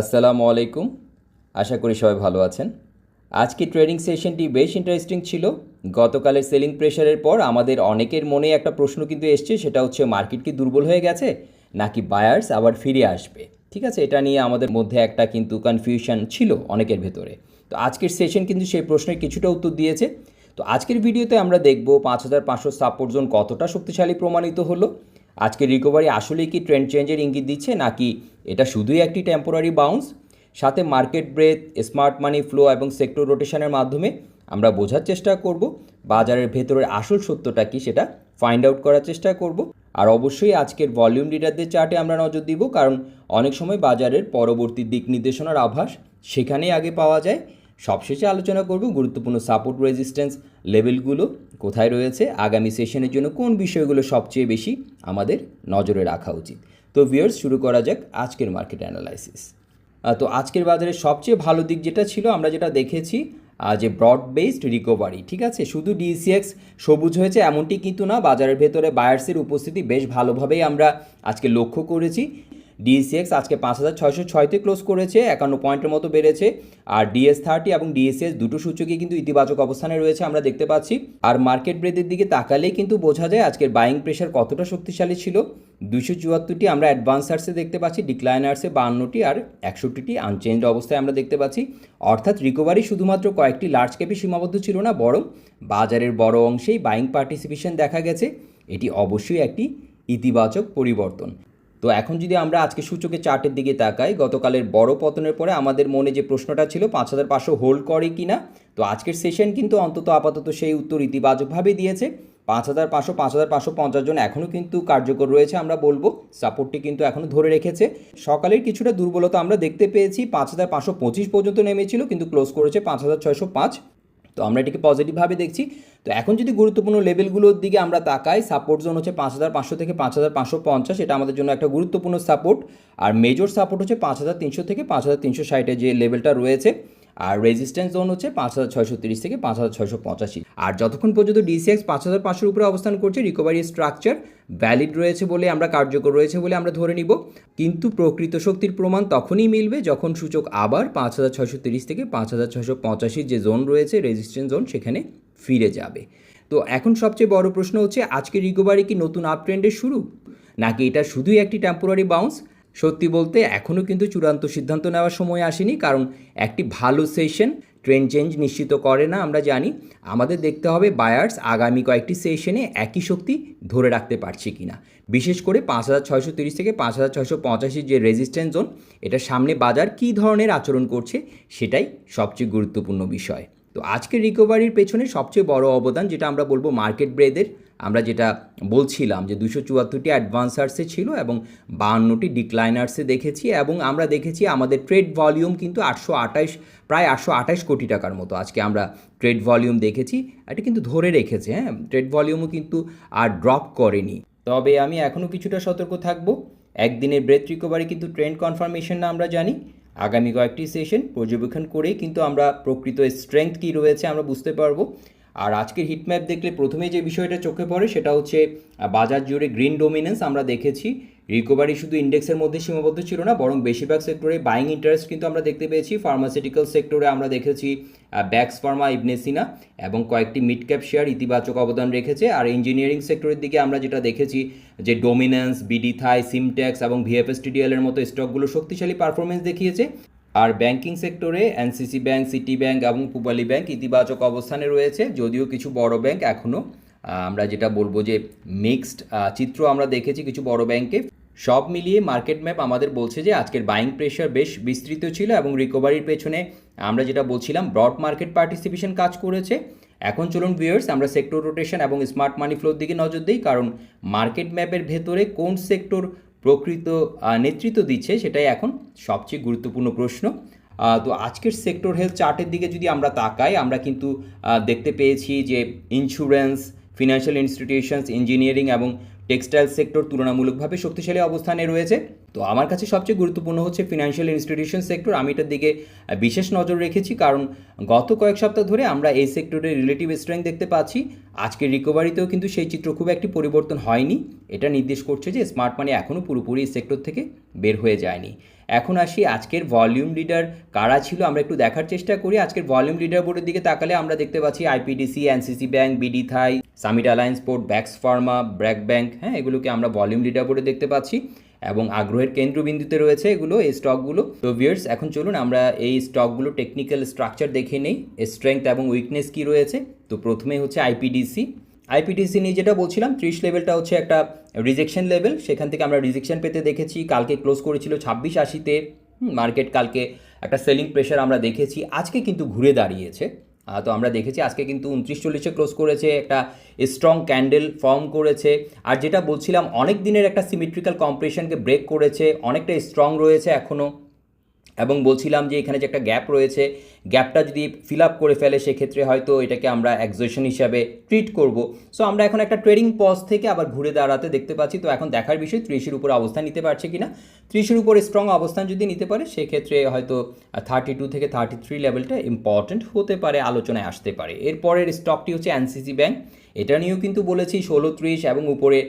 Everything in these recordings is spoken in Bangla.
আসসালামু আলাইকুম। আশা করি সবাই ভালো আছেন। আজকে ট্রেডিং সেশনটি বেশ ইন্টারেস্টিং ছিল। গতকালের সেলিং প্রেশারের পর আমাদের অনেকের মনে একটা প্রশ্ন কিন্তু এসছে, সেটা হচ্ছে মার্কেট কি দুর্বল হয়ে গেছে নাকি বায়ার্স আবার ফিরে আসবে। ঠিক আছে, এটা নিয়ে আমাদের মধ্যে একটা কিন্তু কনফিউশন ছিল অনেকের ভেতরে। তো আজকের সেশন কিন্তু সেই প্রশ্নের কিছুটা উত্তর দিয়েছে। তো আজকের ভিডিওতে আমরা দেখব 5500 সাপোর্ট জোন কতটা শক্তিশালী প্রমাণিত হলো, আজকের রিকভারি আসলেই কি ট্রেন্ড চেঞ্জের ইঙ্গিত দিচ্ছে নাকি এটা শুধুই একটি টেম্পোরারি বাউন্স। সাথে market breadth, smart money flow এবং সেক্টর রোটেশনের মাধ্যমে আমরা বোঝার চেষ্টা করব বাজারের ভেতরের আসল সত্যটা কি, সেটা ফাইন্ড আউট করার চেষ্টা করব। আর অবশ্যই আজকের ভলিউম লিডারদের চার্টে আমরা নজর দিব, কারণ অনেক সময় বাজারের পরবর্তী দিক নির্দেশনার আভাস সেখানেই আগে পাওয়া যায়। সবশেষে আলোচনা করব গুরুত্বপূর্ণ সাপোর্ট রেজিস্ট্যান্স লেভেলগুলো কোথায় রয়েছে, আগামী সেশনের জন্য কোন বিষয়গুলো সবচেয়ে বেশি আমাদের নজরে রাখা উচিত। তো ভিউয়ার্স, শুরু করা যাক আজকের মার্কেট অ্যানালাইসিস। তো আজকের বাজারে সবচেয়ে ভালো দিক যেটা ছিল, আমরা যেটা দেখেছি যে ব্রড বেসড রিকভারি। ঠিক আছে, শুধু ডিসিএক্স সবুজ হয়েছে এমনটি কিন্তু না, বাজারের ভেতরে বায়ার্সের উপস্থিতি বেশ ভালোভাবেই আমরা আজকে লক্ষ্য করেছি। ডিএসিএক্স আজকে 5606তে ক্লোজ করেছে, 51 পয়েন্টের মতো বেড়েছে। আর ডিএস30 এবং ডিএসএস দুটো সূচকই কিন্তু ইতিবাচক অবস্থানে রয়েছে আমরা দেখতে পাচ্ছি। আর মার্কেট ব্রেথের দিকে তাকালেই কিন্তু বোঝা যায় আজকের বাইং প্রেশার কতটা শক্তিশালী ছিল। 274টি আমরা অ্যাডভান্সার্সে দেখতে পাচ্ছি, ডিক্লাইনার্সে 52টি আর 61টি আনচেঞ্জ অবস্থায় আমরা দেখতে পাচ্ছি। অর্থাৎ রিকভারি শুধুমাত্র কয়েকটি লার্জ ক্যাপে সীমাবদ্ধ ছিল না, বরং বাজারের বড় অংশেই বাইং পার্টিসিপেশন দেখা গেছে। এটি অবশ্যই একটি ইতিবাচক পরিবর্তন। তো এখন যদি আমরা আজকে সূচকের চার্টের দিকে তাকাই, গতকালের বড় পতনের পরে আমাদের মনে যে প্রশ্নটা ছিল 5500 হোল্ড করে কি না, তো আজকের সেশন কিন্তু অন্তত আপাতত সেই উত্তর ইতিবাচকভাবে দিয়েছে। 5500 5550 জন এখনও কিন্তু কার্যকর রয়েছে, আমরা বলবো সাপোর্টটি কিন্তু এখনও ধরে রেখেছে। সকালের কিছুটা দুর্বলতা আমরা দেখতে পেয়েছি, 5525 পর্যন্ত নেমেছিল কিন্তু ক্লোজ করেছে 5605। তো আমরা এটিকে পজিটিভভাবে দেখছি। তো এখন যদি গুরুত্বপূর্ণ লেভেলগুলোর দিকে আমরা তাকাই, সাপোর্ট জোন হচ্ছে 5500 থেকে 5550, এটা আমাদের জন্য একটা গুরুত্বপূর্ণ সাপোর্ট। আর মেজর সাপোর্ট হচ্ছে 5300 থেকে 5360 যে লেভেলটা রয়েছে। আর রেজিস্ট্যান্স জোন হচ্ছে 5630 থেকে 5685। আর যতক্ষণ পর্যন্ত ডিসিএক্স 5500 উপরে অবস্থান করছে, রিকভারি স্ট্রাকচার ভ্যালিড রয়েছে বলে আমরা, কার্যকর রয়েছে বলে আমরা ধরে নিব। কিন্তু প্রকৃত শক্তির প্রমাণ তখনই মিলবে যখন সূচক আবার 5630 থেকে 5685 যে জোন রয়েছে রেজিস্ট্যান্স জোন, সেখানে ফিরে যাবে। তো এখন সবচেয়ে বড় প্রশ্ন হচ্ছে, আজকের রিকভারি কি নতুন আপ ট্রেন্ডের শুরু নাকি এটা শুধুই একটি টেম্পোরারি বাউন্স। সত্যি বলতে এখনও কিন্তু চূড়ান্ত সিদ্ধান্ত নেওয়ার সময় আসেনি, কারণ একটি ভালো সেশন ট্রেন্ড চেঞ্জ নিশ্চিত করে না আমরা জানি। আমাদের দেখতে হবে বায়ার্স আগামী কয়েকটি সেশনে একই শক্তি ধরে রাখতে পারছে কি না। বিশেষ করে 5630 থেকে 5685 যে রেজিস্ট্যান্স জোন, এটা সামনে বাজার কী ধরনের আচরণ করছে সেটাই সবচেয়ে গুরুত্বপূর্ণ বিষয়। তো আজকের রিকভারির পেছনে সবচেয়ে বড় অবদান যেটা আমরা বলবো মার্কেট ব্রেথের। আমরা যেটা বলছিলাম যে 274টি অ্যাডভান্সার্সে ছিল এবং 52টি ডিক্লাইনার্সে দেখেছি, এবং আমরা দেখেছি আমাদের ট্রেড ভলিউম কিন্তু প্রায় 828 কোটি টাকার মতো আজকে আমরা ট্রেড ভলিউম দেখেছি। এটা কিন্তু ধরে রেখেছে, ট্রেড ভলিউমও কিন্তু আর ড্রপ করেনি। তবে আমি এখনও কিছুটা সতর্ক থাকবো, একদিনের ব্রেথ রিকভারি কিন্তু ট্রেন্ড কনফার্মেশন না, আমরা জানি। আগামী কয়েকটি সেশন পর্যবেক্ষণ করেই কিন্তু আমরা প্রকৃত স্ট্রেংথ কী রয়েছে আমরা বুঝতে পারবো। আর আজকের হিটম্যাপ দেখলে প্রথমে যে বিষয়টা চোখে পড়ে সেটা হচ্ছে বাজার জুড়ে গ্রিন ডোমিনেন্স আমরা দেখেছি। রিকভারি শুধু ইন্ডেক্সের মধ্যে সীমাবদ্ধ ছিল না, বরং বেশিরভাগ সেক্টরে বাইং ইন্টারেস্ট কিন্তু আমরা দেখতে পেয়েছি। ফার্মাসিউটিক্যাল সেক্টরে আমরা দেখেছি ব্যাক্স ফার্মা, ইবনে সিনা এবং কয়েকটি মিড ক্যাপ শেয়ার ইতিবাচক অবদান রেখেছে। আর ইঞ্জিনিয়ারিং সেক্টরের দিকে আমরা যেটা দেখেছি যে ডোমিনেন্স, বিডি থাই, সিমটেক্স এবং ভিএফএসটিডিএল এর মতো স্টকগুলো শক্তিশালী পারফরমেন্স দেখিয়েছে। আর ব্যাংকিং সেক্টরে এনসিসি ব্যাংক, সিটি ব্যাংক এবং পূবালী ব্যাংক ইতিবাচক অবস্থানে রয়েছে, যদিও কিছু বড় ব্যাংক এখনও আমরা যেটা বলবো যে মিক্সড চিত্র আমরা দেখেছি কিছু বড় ব্যাংকে। সব মিলিয়ে মার্কেট ম্যাপ আমাদের বলছে যে আজকের বাইং প্রেশার বেশ বিস্তৃত ছিল এবং রিকভারির পেছনে আমরা যেটা বলছিলাম ব্রড মার্কেট পার্টিসিপেশন কাজ করেছে। এখন চলুন ভিউয়ার্স, আমরা সেক্টর রোটেশন এবং স্মার্ট মানি ফ্লোর দিকে নজর দিই, কারণ মার্কেট ম্যাপের ভেতরে কোন সেক্টর প্রকৃত নেতৃত্ব দিচ্ছে সেটাই এখন সবচেয়ে গুরুত্বপূর্ণ প্রশ্ন। তো আজকের সেক্টর হেলথ চার্টের দিকে যদি আমরা তাকাই, আমরা কিন্তু দেখতে পেয়েছি যে ইন্স্যুরেন্স, ফিনান্সিয়াল ইনস্টিটিউশনস, ইঞ্জিনিয়ারিং এবং টেক্সটাইল সেক্টর তুলনামূলকভাবে শক্তিশালী অবস্থানে রয়েছে। তো আমার কাছে সবচেয়ে গুরুত্বপূর্ণ হচ্ছে ফিনান্সিয়াল ইনস্টিটিউশন সেক্টর। আমি এটার দিকে বিশেষ নজর রেখেছি, কারণ গত কয়েক সপ্তাহ ধরে আমরা এই সেক্টরের রিলেটিভ স্ট্রেংথ দেখতে পাচ্ছি। আজকের রিকভারিতেও কিন্তু সেই চিত্র খুব একটি পরিবর্তন হয়নি। এটা নির্দেশ করছে যে স্মার্ট মানি এখনও পুরোপুরি এই সেক্টর থেকে বের হয়ে যায়নি। এখন আসি আজকের ভলিউম লিডার কারা ছিল আমরা একটু দেখার চেষ্টা করি। আজকের ভলিউম লিডার বোর্ডের দিকে তাকালে আমরা দেখতে পাচ্ছি IPDC, NCC bank, BD Thai, Summit Alliance Port, ব্যাক্স ফার্মা, ব্র্যাক ব্যাংক, হ্যাঁ এগুলোকে আমরা ভলিউম লিডার বোর্ডে দেখতে পাচ্ছি এবং আগ্রহের কেন্দ্রবিন্দুতে রয়েছে এগুলো, এই স্টকগুলো। তো ভিউয়ার্স এখন চলুন আমরা এই স্টকগুলো টেকনিক্যাল স্ট্রাকচার দেখে নেই, স্ট্রেংথ এবং উইকনেস কী রয়েছে। তো প্রথমে হচ্ছে আইপিডিসি নিয়ে যেটা বলছিলাম 30 লেভেলটা হচ্ছে একটা রিজেকশন লেভেল, সেখান থেকে আমরা রিজেকশন পেতে দেখেছি। কালকে ক্লোজ করেছিল 2680-তে, মার্কেট কালকে একটা সেলিং প্রেশার আমরা দেখেছি, আজকে কিন্তু ঘুরে দাঁড়িয়েছে। তো আমরা দেখেছি আজকে কিন্তু 2940-এ ক্লোজ করেছে, একটা স্ট্রং ক্যান্ডেল ফর্ম করেছে। আর যেটা বলছিলাম অনেক দিনের একটা সিমেট্রিক্যাল কম্প্রেশনকে ব্রেক করেছে, অনেকটা স্ট্রং রয়েছে এখনও। এবং বলছিলাম যে এখানে যে একটা গ্যাপ রয়েছে, গ্যাপটা যদি ফিল আপ করে ফেলে সেক্ষেত্রে হয়তো এটাকে আমরা এক্সজেশন হিসাবে ট্রিট করব। সো আমরা এখন একটা ট্রেডিং পজ থেকে আবার ঘুরে দাঁড়াতে দেখতে পাচ্ছি। তো এখন দেখার বিষয় 30-এর উপরে অবস্থান নিতে পারছে কিনা। 30-এর উপরে স্ট্রং অবস্থান যদি নিতে পারে সেক্ষেত্রে হয়তো 32 থেকে 33 লেভেলটা ইম্পর্টেন্ট হতে পারে, আলোচনায় আসতে পারে। এরপরের স্টকটি হচ্ছে এনসিসি ব্যাংক, এটা নিয়েও কিন্তু বলেছি 1630 এবং উপরে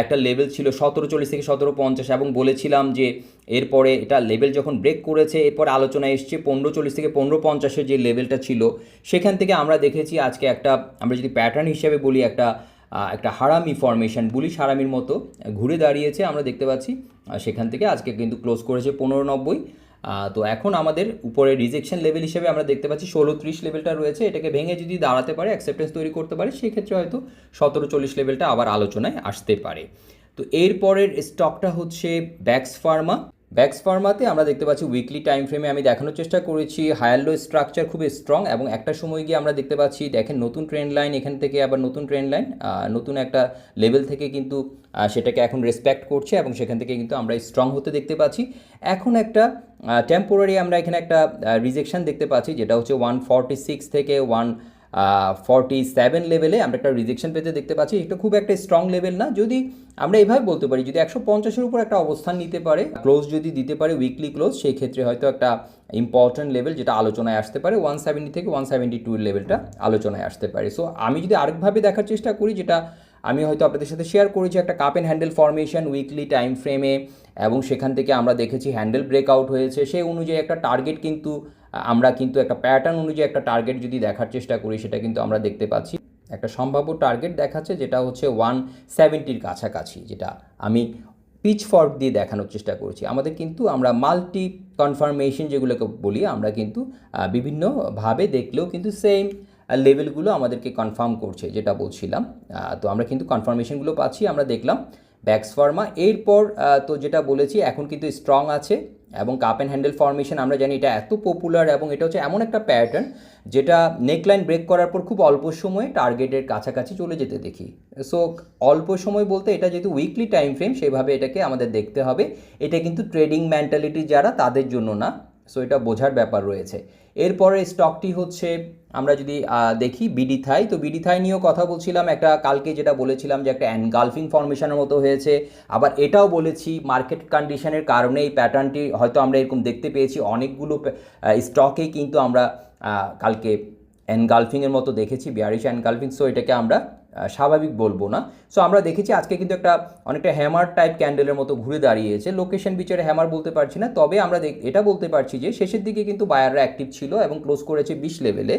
একটা লেভেল ছিল 1740 থেকে 1750 এবং বলেছিলাম যে এরপরে এটা লেভেল যখন ব্রেক করেছে এরপরে আলোচনায় এসছে 1540 থেকে 1550-এর যে লেভেলটা ছিল সেখান থেকে আমরা দেখেছি আজকে একটা, আমরা যদি প্যাটার্ন হিসেবে বলি, একটা হারামি ফরমেশন, বুলিশ হারামির মতো ঘুরে দাঁড়িয়েছে আমরা দেখতে পাচ্ছি। সেখান থেকে আজকে কিন্তু ক্লোজ করেছে 1590। তো এখন আমাদের উপরে রিজেকশন লেভেল হিসেবে আমরা দেখতে পাচ্ছি 1630 লেভেলটা রয়েছে, এটাকে ভেঙে যদি দাঁড়াতে পারে, অ্যাকসেপ্টেন্স তৈরি করতে পারে, সেক্ষেত্রে হয়তো 1740 লেভেলটা আবার আলোচনায় আসতে পারে। তো এরপরের স্টকটা হচ্ছে ব্যাক্স ফার্মাতে আমরা দেখতে পাচ্ছি উইকলি টাইম ফ্রেমে আমি দেখানোর চেষ্টা করেছি হায়ার লো স্ট্রাকচার খুব স্ট্রং এবং একটা সময় গিয়ে আমরা দেখতে পাচ্ছি দেখেন নতুন ট্রেন্ড লাইন, এখান থেকে আবার নতুন ট্রেন্ড লাইন, নতুন একটা লেভেল থেকে কিন্তু সেটাকে এখন রেসপেক্ট করছে এবং সেখান থেকে কিন্তু আমরা স্ট্রং হতে দেখতে পাচ্ছি। এখন একটা টেম্পোরারি আমরা এখানে একটা রিজেকশন দেখতে পাচ্ছি, যেটা হচ্ছে 146 থেকে 147 লেভেলে আমরা একটা রিজেকশন পেতে দেখতে পাচ্ছি। এটা খুব একটা স্ট্রং লেভেল না, যদি আমরা এইভাবে বলতে পারি যদি 150-এর উপর একটা অবস্থান নিতে পারে, ক্লোজ যদি দিতে পারে উইকলি ক্লোজ, সেই ক্ষেত্রে হয়তো একটা ইম্পর্টেন্ট লেভেল যেটা আলোচনায় আসতে পারে 170 থেকে 172 লেভেলটা আলোচনায় আসতে পারে। সো আমি যদি আরেকভাবে দেখার চেষ্টা করি, যেটা আমি হয়তো আপনাদের সাথে শেয়ার করেছি, একটা cup and handle formation weekly time ফ্রেমে এবং সেখান থেকে আমরা দেখেছি হ্যান্ডেল ব্রেকআউট হয়েছে, সেই অনুযায়ী একটা টার্গেট কিন্তু আমরা কিন্তু একটা প্যাটার্ন অনুযায়ী একটা টার্গেট যদি দেখার চেষ্টা করি সেটা কিন্তু আমরা দেখতে পাচ্ছি একটা সম্ভাব্য টার্গেট দেখাচ্ছে, যেটা হচ্ছে 170-র কাছাকাছি, যেটা আমি পিচ ফর্ক দিয়ে দেখানোর চেষ্টা করছি। আমাদের কিন্তু আমরা মাল্টি কনফার্মেশন যেগুলোকে বলি, আমরা কিন্তু বিভিন্নভাবে দেখলেও কিন্তু সেম লেভেলগুলো আমাদেরকে কনফার্ম করছে, যেটা বলছিলাম। তো আমরা কিন্তু কনফার্মেশনগুলো পাচ্ছি, আমরা দেখলাম ব্যাক্স ফার্মা। এরপর তো যেটা বলেছি এখন কিন্তু স্ট্রং আছে এবং কাপ অ্যান্ড হ্যান্ডেল ফরমেশন আমরা জানি এটা এত পপুলার এবং এটা হচ্ছে এমন একটা প্যাটার্ন যেটা নেকলাইন ব্রেক করার পর খুব অল্প সময়ে টার্গেটের কাছাকাছি চলে যেতে দেখি। সো অল্প সময় বলতে এটা যেহেতু উইকলি টাইম ফ্রেম, সেভাবে এটাকে আমাদের দেখতে হবে। এটা কিন্তু ট্রেডিং মেন্টালিটি যারা তাদের জন্য না, সো এটা বোঝার ব্যাপার রয়েছে। এরপরে স্টকটি হচ্ছে আমরা যদি দেখি বিডি থাই, তো বিডি থাই নিয়েও কথা বলছিলাম, একটা কালকে যেটা বলেছিলাম যে একটা এনগালফিং ফরমেশনের মতো হয়েছে। আবার এটাও বলেছি মার্কেট কন্ডিশনের কারণে এই প্যাটার্নটি হয়তো আমরা এরকম দেখতে পেয়েছি, অনেকগুলো স্টকেই কিন্তু আমরা কালকে এনগালফিংয়ের মতো দেখেছি, বিয়ারিশ এনগালফিং। সো এটাকে আমরা স্বাভাবিক বলবো না। সো আমরা দেখেছি আজকে কিন্তু একটা অনেকটা হ্যামার টাইপ ক্যান্ডেলের মতো ঘুরে দাঁড়িয়েছে, লোকেশন বিচারে হ্যামার বলতে পারছি না, তবে আমরা এটা বলতে পারছি যে শেষের দিকে কিন্তু বায়াররা অ্যাক্টিভ ছিল এবং ক্লোজ করেছে 20 লেভেলে।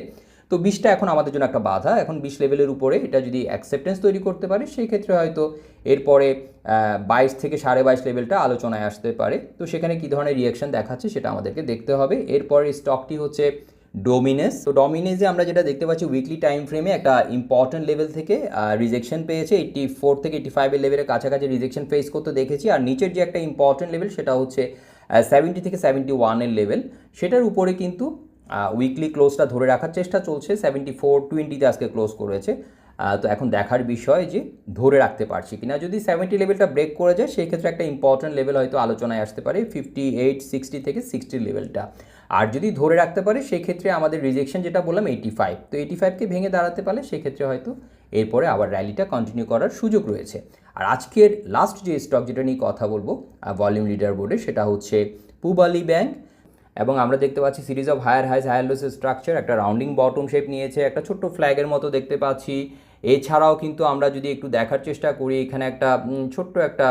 তো 20টা এখন আমাদের জন্য একটা বাধা, এখন 20 লেভেলের উপরে এটা যদি অ্যাকসেপ্টেন্স তৈরি করতে পারে সেই ক্ষেত্রে হয়তো এরপরে 22 থেকে 22.5 লেভেলটা আলোচনায় আসতে পারে। তো সেখানে কী ধরনের রিয়াকশন দেখাচ্ছে সেটা আমাদেরকে দেখতে হবে। এরপরে স্টকটি হচ্ছে ডোমিনেস। তো ডোমিনেসে আমরা যেটা দেখতে পাচ্ছি উইকলি টাইম ফ্রেমে একটা ইম্পর্টেন্ট লেভেল থেকে রিজেকশন পেয়েছে, 84 থেকে 85 লেভেলের কাছাকাছি রিজেকশন ফেস করতে দেখেছি। আর নিচের যে একটা ইম্পর্টেন্ট লেভেল সেটা হচ্ছে 70 থেকে 71 লেভেল, সেটার উপরে কিন্তু উইকলি ক্লোজটা ধরে রাখার চেষ্টা চলছে। 74.20-তে আজকে ক্লোজ করেছে। তো এখন দেখার বিষয় যে ধরে রাখতে পারছি কিনা, যদি 70 লেভেলটা ব্রেক করে যায় সেই ক্ষেত্রে একটা ইম্পর্টেন্ট লেভেল হয়তো আলোচনায় আসতে পারে 58-60 থেকে 60 লেভেলটা। আর যদি ধরে রাখতে পারে সেই ক্ষেত্রে আমাদের রিজেকশন যেটা বললাম 85, তো 85কে ভেঙে দাঁড়াতে পারলে সেক্ষেত্রে হয়তো এরপরে আবার র্যালিটা কন্টিনিউ করার সুযোগ রয়েছে। আর আজকের লাস্ট যে স্টক যেটা নিয়ে কথা বলবো ভলিউম লিডার বোর্ডে, সেটা হচ্ছে পূবালী ব্যাংক। এবং আমরা দেখতে পাচ্ছি series of higher highs higher lows structure, একটা রাউন্ডিং বটম শেপ নিয়েছে, একটা ছোট্ট ফ্ল্যাগের মতো দেখতে পাচ্ছি। এছাড়াও কিন্তু আমরা যদি একটু দেখার চেষ্টা করি, এখানে একটা ছোট্ট একটা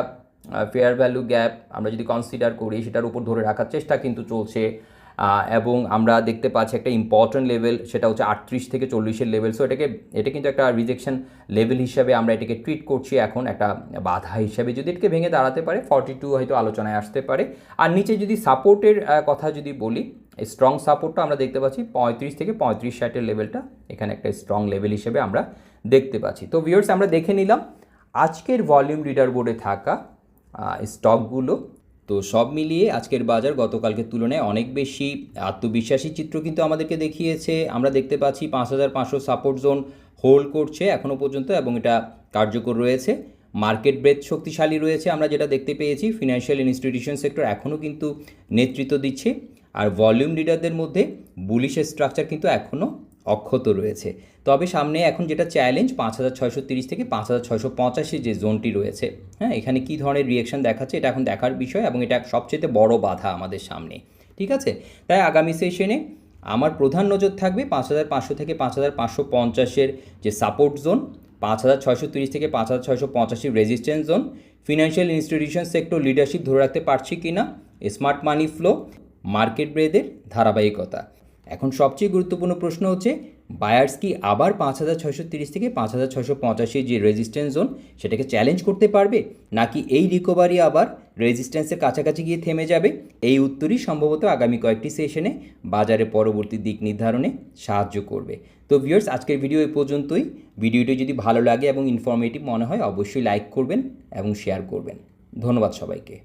ফেয়ার ভ্যালু গ্যাপ আমরা যদি কনসিডার করি সেটার উপর ধরে রাখার চেষ্টা কিন্তু চলছে, এবং আমরা দেখতে পাচ্ছি একটা ইম্পর্ট্যান্ট লেভেল, সেটা হচ্ছে 38 থেকে 40-এর লেভেল। সো এটা কিন্তু একটা রিজেকশন লেভেল হিসাবে আমরা এটাকে ট্রিট করছি এখন, একটা বাধা হিসাবে। যদি এটাকে ভেঙে দাঁড়াতে পারে 42 হয়তো আলোচনায় আসতে পারে। আর নিচে যদি সাপোর্টের কথা যদি বলি, স্ট্রং সাপোর্টটা আমরা দেখতে পাচ্ছি 35 থেকে 35-60-এর লেভেলটা এখানে একটা স্ট্রং লেভেল হিসেবে আমরা দেখতে পাচ্ছি। তো ভিউয়ার্স, আমরা দেখে নিলাম আজকের ভলিউম লিডার বোর্ডে থাকা স্টকগুলো। তো সব মিলিয়ে আজকের বাজার গতকালকের তুলনায় অনেক বেশি আত্মবিশ্বাসী চিত্র কিন্তু আমাদেরকে দেখিয়েছে। আমরা দেখতে পাচ্ছি 5500 সাপোর্ট জোন হোল্ড করছে এখনও পর্যন্ত, এবং এটা কার্যকর রয়েছে। মার্কেট ব্রেথ শক্তিশালী রয়েছে, আমরা যেটা দেখতে পেয়েছি। ফিনান্সিয়াল ইনস্টিটিউশন সেক্টর এখনও কিন্তু নেতৃত্ব দিচ্ছে, আর ভলিউম লিডারদের মধ্যে বুলিশ স্ট্রাকচার কিন্তু এখনও অক্ষত রয়েছে। তবে সামনে এখন যেটা চ্যালেঞ্জ 5630 থেকে 5685 যে জোনটি রয়েছে, হ্যাঁ, এখানে কী ধরনের রিয়েকশন দেখাচ্ছে এটা এখন দেখার বিষয়, এবং এটা সবচেয়ে বড় বাধা আমাদের সামনে। ঠিক আছে, তাই আগামী সেশনে আমার প্রধান নজর থাকবে 5500 থেকে 5550-এর যে সাপোর্ট জোন, 5630 থেকে 5685 resistance zone, financial institution sector leadership ধরে রাখতে পারছি কি না, স্মার্ট মানি ফ্লো, মার্কেট ব্রেথের ধারাবাহিকতা। এখন সবচেয়ে গুরুত্বপূর্ণ প্রশ্ন হচ্ছে, বায়ার্স কি আবার 5630 থেকে 5685 যে রেজিস্ট্যান্স জোন সেটাকে চ্যালেঞ্জ করতে পারবে, নাকি এই রিকভারি আবার রেজিস্ট্যান্সের কাছাকাছি গিয়ে থেমে যাবে? এই উত্তরই সম্ভবত আগামী কয়েকটি সেশনে বাজারে পরবর্তী দিক নির্ধারণে সাহায্য করবে। তো ভিউয়ার্স, আজকের ভিডিও এই পর্যন্তই। ভিডিওটি যদি ভালো লাগে এবং ইনফরমেটিভ মনে হয় অবশ্যই লাইক করবেন এবং শেয়ার করবেন। ধন্যবাদ সবাইকে।